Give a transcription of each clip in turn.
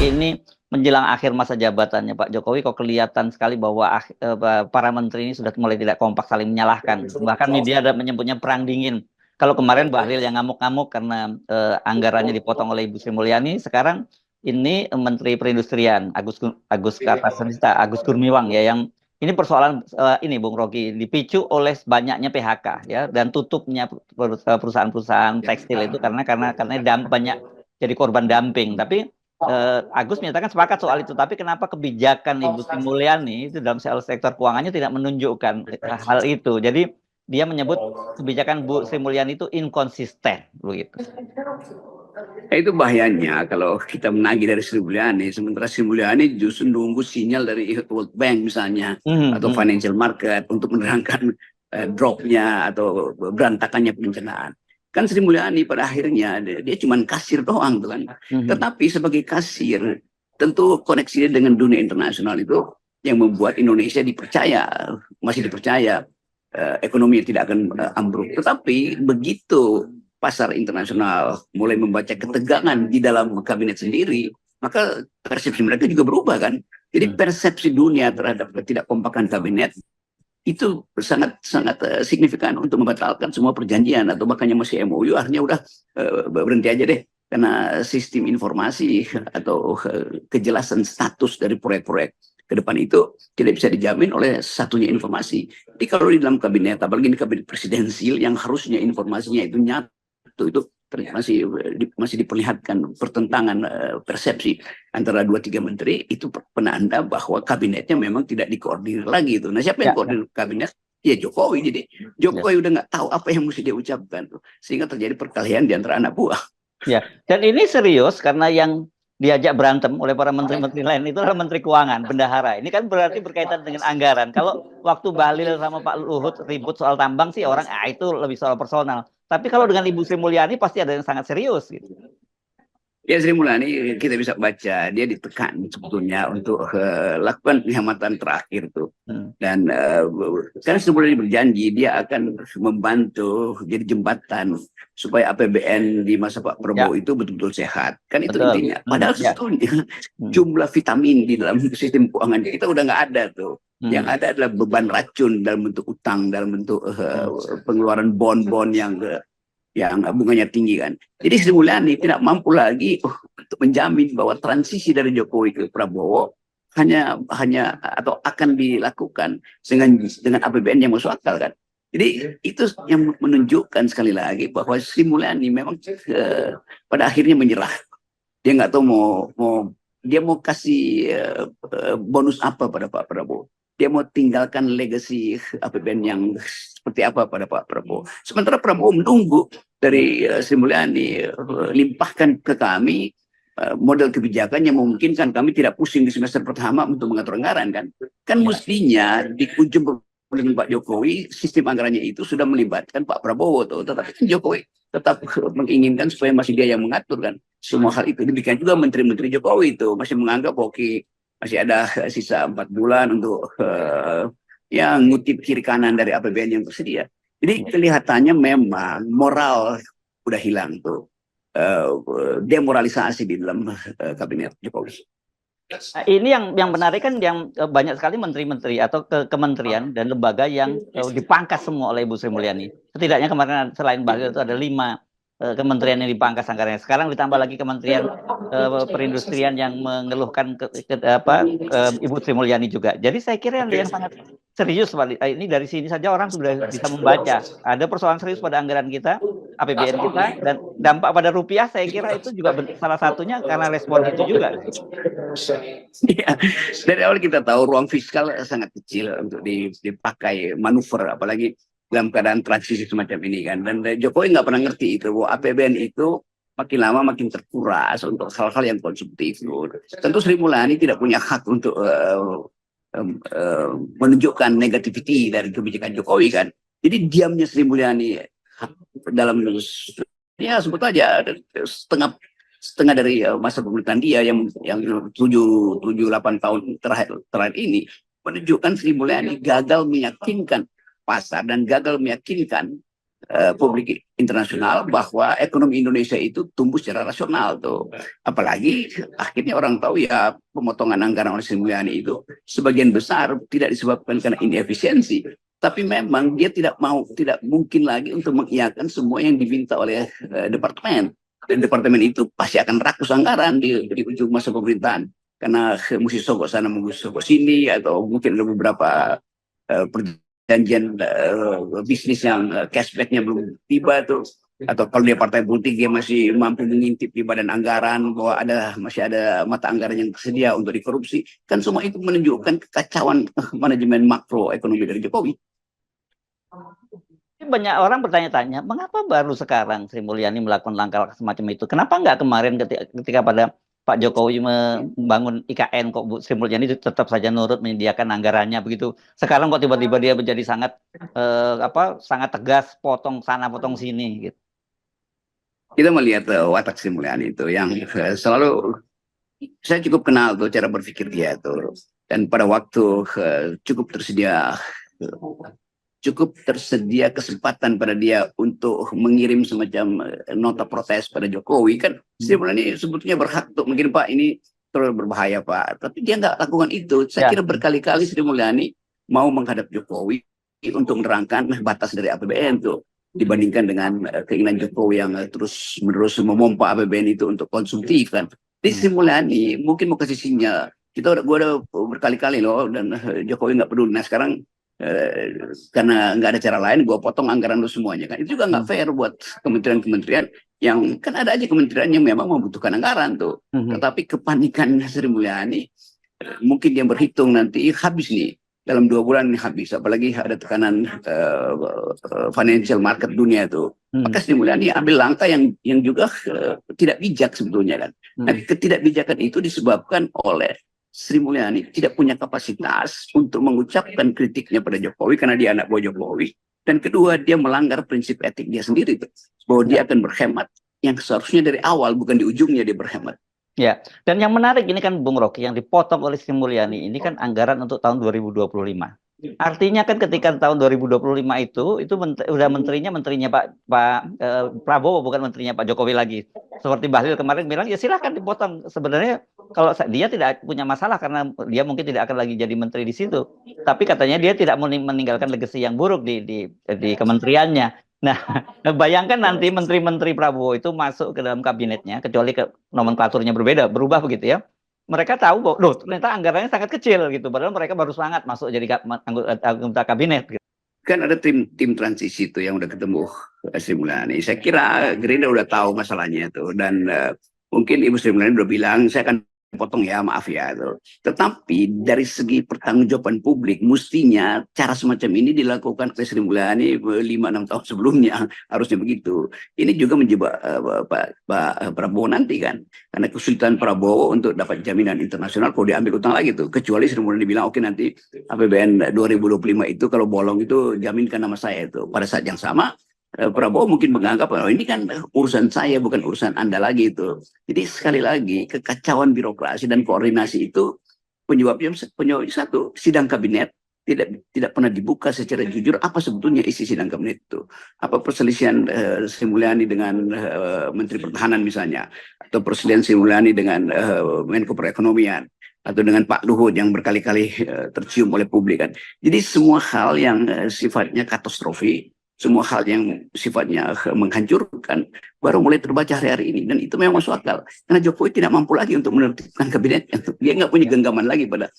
ini menjelang akhir masa jabatannya Pak Jokowi kok kelihatan sekali bahwa para menteri ini sudah mulai tidak kompak saling menyalahkan. Bahkan media ada menyebutnya perang dingin. Kalau kemarin Bahlil yang ngamuk-ngamuk karena anggarannya dipotong oleh Ibu Sri Mulyani, sekarang ini Menteri Perindustrian Agus Gumiwang ya yang ini persoalan ini Bung Rocky dipicu oleh banyaknya PHK ya dan tutupnya perusahaan-perusahaan tekstil itu karena banyak jadi korban dumping. Tapi Agus menyatakan sepakat soal itu, tapi kenapa kebijakan Ibu Sri Mulyani itu dalam sektor keuangannya tidak menunjukkan hal itu? Jadi dia menyebut kebijakan Bu Sri Mulyani itu inkonsisten, begitu. Nah, itu bahayanya kalau kita menagih dari Sri Mulyani, sementara Sri Mulyani justru nunggu sinyal dari World Bank misalnya atau financial market untuk menerangkan dropnya atau berantakannya perencanaan. Kan Sri Mulyani pada akhirnya dia cuma kasir doang tuh kan. Tetapi sebagai kasir tentu koneksinya dengan dunia internasional itu yang membuat Indonesia masih dipercaya ekonomi tidak akan ambruk. Tetapi begitu pasar internasional mulai membaca ketegangan di dalam kabinet sendiri, maka persepsi mereka juga berubah kan. Jadi persepsi dunia terhadap ketidakkompakan kabinet itu sangat signifikan untuk membatalkan semua perjanjian atau bahkan yang masih MOU akhirnya udah berhenti aja deh karena sistem informasi atau kejelasan status dari proyek-proyek ke depan itu tidak bisa dijamin oleh satunya informasi. Jadi kalau di dalam kabinet, apalagi di kabinet presidensil yang harusnya informasinya itu nyata, itu masih diperlihatkan pertentangan persepsi antara 2-3 menteri, itu penanda bahwa kabinetnya memang tidak dikoordinir lagi itu. Nah, siapa yang koordinir kabinet? Ya Jokowi. Jadi Jokowi udah nggak tahu apa yang mesti dia ucapkan tuh, sehingga terjadi perkelahian di antara anak buah. Ya, dan ini serius karena yang diajak berantem oleh para menteri-menteri lain itu adalah Menteri Keuangan, bendahara. Ini kan berarti berkaitan dengan anggaran. Kalau waktu Bahlil sama Pak Luhut ribut soal tambang sih orang itu lebih soal personal. Tapi kalau dengan Ibu Sri Mulyani pasti ada yang sangat serius gitu. Ya, Sri Mulyani kita bisa baca dia ditekan sebetulnya untuk lakukan penghematan terakhir tuh. Dan kan Sri Mulyani berjanji dia akan membantu jadi jembatan supaya APBN di masa Pak Prabowo itu betul-betul sehat. Kan itu intinya. Padahal sebetulnya jumlah vitamin di dalam sistem keuangan kita udah nggak ada tuh. Yang ada adalah beban racun dalam bentuk utang, dalam bentuk pengeluaran bon-bon yang bunganya tinggi kan. Jadi Sri Mulyani tidak mampu lagi untuk menjamin bahwa transisi dari Jokowi ke Prabowo hanya atau akan dilakukan dengan APBN yang masuk akal kan. Jadi itu yang menunjukkan sekali lagi bahwa Sri Mulyani memang pada akhirnya menyerah. Dia nggak tahu dia mau kasih bonus apa pada Pak Prabowo. Dia mau tinggalkan legacy APBN yang seperti apa pada Pak Prabowo. Sementara Prabowo menunggu dari Sri Mulyani limpahkan ke kami model kebijakan yang memungkinkan kami tidak pusing di semester pertama untuk mengatur anggaran kan. Kan mestinya di ujung dengan Pak Jokowi sistem anggarannya itu sudah melibatkan Pak Prabowo tuh. Tetapi Jokowi tetap menginginkan supaya masih dia yang mengatur kan semua hal itu. Demikian juga menteri-menteri Jokowi itu masih menganggap masih ada sisa 4 bulan untuk yang ngutip kiri kanan dari APBN yang tersedia. Jadi kelihatannya memang moral udah hilang tuh, demoralisasi di dalam kabinet Jokowi. Nah, ini yang menarik kan yang banyak sekali menteri-menteri atau kementerian dan lembaga yang dipangkas semua oleh Ibu Sri Mulyani. Setidaknya kemarin selain Bahlil itu ada 5 kementerian yang dipangkas anggarannya. Sekarang ditambah lagi kementerian perindustrian yang mengeluhkan Ibu Sri Mulyani juga. Jadi saya kira yang sangat serius Pak. Ini dari sini saja orang sudah bisa membaca. Ada persoalan serius pada anggaran kita, APBN kita, dan dampak pada rupiah saya kira itu juga salah satunya karena respon itu juga. Ya, dari awal kita tahu ruang fiskal sangat kecil untuk dipakai manuver, apalagi dalam keadaan transisi semacam ini kan. Dan Jokowi nggak pernah ngerti itu bahwa APBN itu makin lama makin terkuras untuk hal-hal yang konsumtif. Tentu Sri Mulyani tidak punya hak untuk menunjukkan negativity dari kebijakan Jokowi kan. Jadi diamnya Sri Mulyani dalam sebut aja setengah dari masa pemerintahan dia yang 7-8 tahun terakhir ini menunjukkan Sri Mulyani gagal meyakinkan pasar dan gagal meyakinkan publik internasional bahwa ekonomi Indonesia itu tumbuh secara rasional tuh. Apalagi akhirnya orang tahu ya pemotongan anggaran oleh Sri Mulyani itu sebagian besar tidak disebabkan karena inefisiensi, tapi memang dia tidak mungkin lagi untuk mengiyakan semua yang diminta oleh departemen. Dan departemen itu pasti akan rakus anggaran di ujung masa pemerintahan karena mesti sogok sana, mesti sogok sini, atau mungkin ada beberapa perjanjian bisnis yang cashbacknya belum tiba tuh, atau kalau dia partai politik dia masih mampu mengintip di badan anggaran bahwa masih ada mata anggaran yang tersedia untuk dikorupsi, kan semua itu menunjukkan kekacauan manajemen makro ekonomi dari Jokowi. Banyak orang bertanya-tanya, mengapa baru sekarang Sri Mulyani melakukan langkah semacam itu? Kenapa nggak kemarin ketika pada Pak Jokowi membangun IKN, kok Bu Sri Mulyani tetap saja nurut menyediakan anggarannya begitu? Sekarang kok tiba-tiba dia menjadi sangat sangat tegas, potong sana potong sini gitu. Kita melihat watak Sri Mulyani itu yang selalu saya cukup kenal tuh cara berpikir dia tuh, dan pada waktu cukup tersedia kesempatan pada dia untuk mengirim semacam nota protes pada Jokowi, kan Sri Mulyani sebetulnya berhak untuk mungkin Pak ini terlalu berbahaya Pak, tapi dia nggak lakukan itu. Saya kira berkali-kali Sri Mulyani mau menghadap Jokowi untuk menerangkan batas dari APBN tuh, dibandingkan dengan keinginan Jokowi yang terus-menerus memompa APBN itu untuk konsumtif kan. Di Sri Mulyani mungkin mau kasih sinyal, gue udah berkali-kali loh, dan Jokowi nggak peduli. Nah sekarang karena nggak ada cara lain, gue potong anggaran lu semuanya kan. Itu juga nggak fair buat kementerian-kementerian yang kan ada aja kementerian yang memang membutuhkan anggaran tuh. Tetapi kepanikan Sri Mulyani, mungkin dia berhitung nanti habis nih dalam 2 bulan ini habis, apalagi ada tekanan financial market dunia tuh. Maka Sri Mulyani ambil langkah yang juga tidak bijak sebetulnya kan. Nah, ketidakbijakan itu disebabkan oleh Sri Mulyani tidak punya kapasitas untuk mengucapkan kritiknya pada Jokowi karena dia anak buah Jokowi. Dan kedua, dia melanggar prinsip etik dia sendiri tuh, bahwa dia akan berhemat yang seharusnya dari awal, bukan di ujungnya dia berhemat. Ya, dan yang menarik ini kan Bung Rocky, yang dipotong oleh Sri Mulyani ini kan anggaran untuk tahun 2025. Artinya kan ketika tahun 2025 itu udah menterinya Pak Prabowo, bukan menterinya Pak Jokowi lagi. Seperti Bahlil kemarin bilang, ya silahkan dipotong. Sebenarnya kalau dia tidak punya masalah karena dia mungkin tidak akan lagi jadi menteri di situ. Tapi katanya dia tidak meninggalkan legacy yang buruk di kementeriannya. Nah, bayangkan nanti menteri-menteri Prabowo itu masuk ke dalam kabinetnya, kecuali nomenklaturnya berubah begitu ya. Mereka tahu bahwa, loh, ternyata anggarannya sangat kecil gitu, padahal mereka baru semangat masuk jadi anggota kabinet. Gitu. Kan ada tim transisi itu yang udah ketemu Sri Mulyani. Saya kira Gerindra udah tahu masalahnya itu, dan mungkin Ibu Sri Mulyani udah bilang, saya akan potong ya, maaf ya tuh. Tetapi dari segi pertanggungjawaban publik, mestinya cara semacam ini dilakukan oleh Sri Mulyani 5-6 tahun sebelumnya, harusnya begitu. Ini juga menjebak Pak Prabowo nanti kan, karena kesulitan Prabowo untuk dapat jaminan internasional kalau diambil utang lagi tuh. Kecuali Sri Mulyani bilang, oke nanti APBN 2025 itu kalau bolong itu jaminkan nama saya itu. Pada saat yang sama Prabowo mungkin menganggap bahwa ini kan urusan saya, bukan urusan Anda lagi itu. Jadi sekali lagi kekacauan birokrasi dan koordinasi itu penyebabnya satu, sidang kabinet tidak pernah dibuka secara jujur apa sebetulnya isi sidang kabinet itu. Apa perselisihan Sri Mulyani dengan Menteri Pertahanan misalnya, atau perselisihan Sri Mulyani dengan Menko Perekonomian, atau dengan Pak Luhut yang berkali-kali tercium oleh publik kan. Jadi semua hal yang sifatnya katastrofi, semua hal yang sifatnya menghancurkan baru mulai terbaca hari-hari ini, dan itu memang masuk akal karena Jokowi tidak mampu lagi untuk menertibkan kabinetnya. Dia nggak punya genggaman lagi pada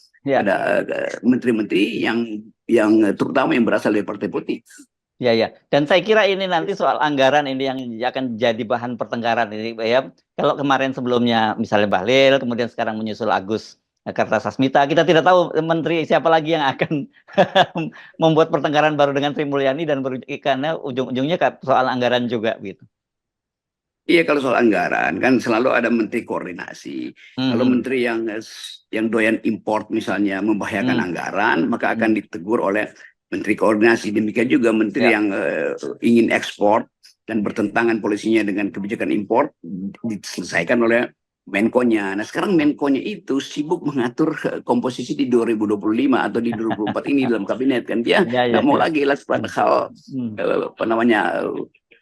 menteri-menteri yang terutama yang berasal dari partai politik. Ya, dan saya kira ini nanti soal anggaran ini yang akan jadi bahan pertengkaran ini ya. Kalau kemarin sebelumnya misalnya Bahlil, kemudian sekarang menyusul Agus Kartasasmita, kita tidak tahu menteri siapa lagi yang akan membuat pertengkaran baru dengan Sri Mulyani, dan karena ujung-ujungnya soal anggaran juga gitu. Iya, kalau soal anggaran kan selalu ada menteri koordinasi. Kalau menteri yang doyan import misalnya membahayakan anggaran, maka akan ditegur oleh menteri koordinasi. Demikian juga menteri yang ingin ekspor dan bertentangan polisinya dengan kebijakan import diselesaikan oleh Menkonya. Nah sekarang Menkonya itu sibuk mengatur komposisi di 2025 atau di 2024 ini dalam kabinet kan, dia nggak mau lagi lakukan hal apa namanya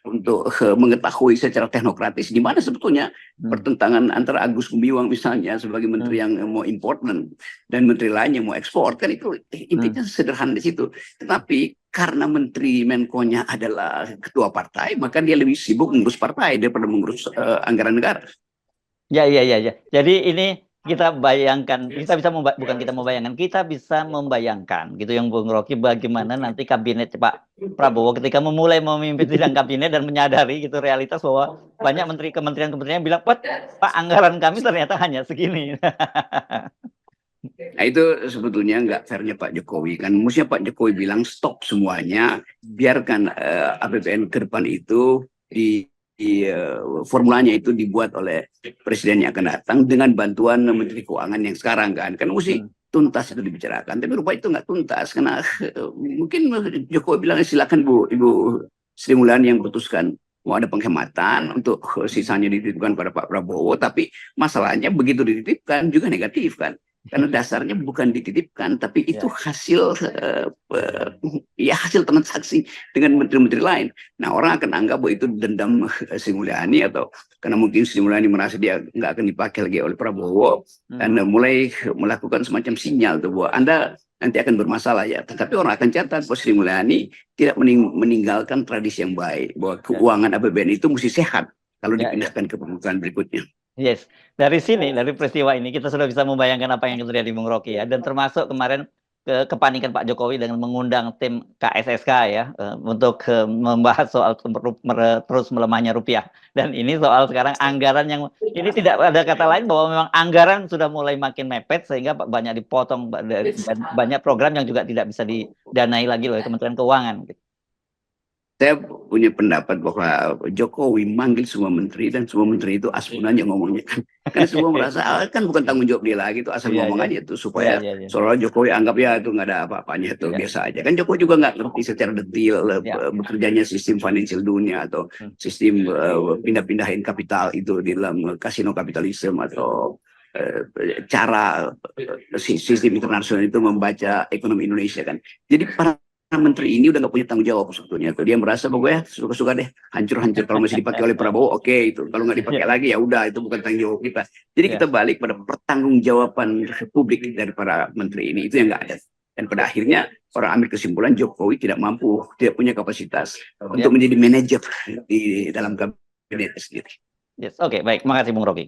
untuk mengetahui secara teknokratis di mana sebetulnya pertentangan antara Agus Gumiwang misalnya sebagai menteri yang mau import dan menteri lain yang mau ekspor, kan itu intinya sederhana di situ. Tetapi karena menteri Menkonya adalah ketua partai, maka dia lebih sibuk mengurus partai daripada mengurus anggaran negara. Ya. Jadi ini kita bayangkan, kita bisa bukan kita membayangkan, kita bisa membayangkan gitu yang Bung Rocky, bagaimana nanti kabinet Pak Prabowo ketika memulai memimpin sidang kabinet dan menyadari gitu realitas bahwa banyak menteri kementerian bilang, Pak, anggaran kami ternyata hanya segini. Nah itu sebetulnya nggak fairnya Pak Jokowi kan, mestinya Pak Jokowi bilang stop semuanya, biarkan APBN ke depan itu formulanya itu dibuat oleh presiden yang akan datang dengan bantuan Menteri Keuangan yang sekarang kan mesti tuntas itu dibicarakan, tapi rupanya itu nggak tuntas karena mungkin Jokowi bilang silakan Ibu Sri Mulyani yang putuskan mau ada penghematan untuk sisanya dititipkan pada Pak Prabowo, tapi masalahnya begitu dititipkan juga negatif kan, karena dasarnya bukan dititipkan tapi itu hasil hasil transaksi dengan menteri-menteri lain. Nah orang akan anggap bahwa itu dendam Sri Mulyani, atau karena mungkin Sri Mulyani merasa dia nggak akan dipakai lagi oleh Prabowo dan mulai melakukan semacam sinyal tuh bahwa Anda nanti akan bermasalah ya. Tetapi orang akan catat bahwa Sri Mulyani tidak meninggalkan tradisi yang baik, bahwa keuangan APBN itu mesti sehat kalau dipindahkan ke pemerintahan berikutnya. Yes, dari sini, dari peristiwa ini kita sudah bisa membayangkan apa yang terjadi Bung Rocky ya, dan termasuk kemarin kepanikan Pak Jokowi dengan mengundang tim KSSK ya untuk membahas soal terus melemahnya rupiah, dan ini soal sekarang anggaran yang ini tidak ada kata lain bahwa memang anggaran sudah mulai makin mepet sehingga banyak dipotong dan banyak program yang juga tidak bisa didanai lagi oleh Kementerian Keuangan. Saya punya pendapat bahwa Jokowi manggil semua menteri dan semua menteri itu asal aja ngomongnya kan semua merasa kan bukan tanggung jawab dia lagi, itu asal ngomong aja tuh supaya seolah Jokowi anggap ya itu nggak ada apa-apanya, itu biasa aja kan. Jokowi juga nggak ngerti secara detail bekerjanya sistem financial dunia atau sistem pindah-pindahin kapital itu di dalam kasino kapitalisme atau cara sistem internasional itu membaca ekonomi Indonesia kan. Jadi para menteri ini udah nggak punya tanggung jawab sebetulnya tuh. Dia merasa pokoknya suka-suka deh, hancur-hancur kalau masih dipakai oleh Prabowo, oke itu. Kalau nggak dipakai lagi ya udah, itu bukan tanggung jawab kita. Jadi kita balik pada pertanggungjawaban publik dari para menteri ini, itu yang nggak ada. Dan pada akhirnya orang ambil kesimpulan Jokowi tidak mampu, tidak punya kapasitas untuk menjadi manajer di dalam kabinet sendiri. Yes, oke, baik. Terima kasih Bung Rocky.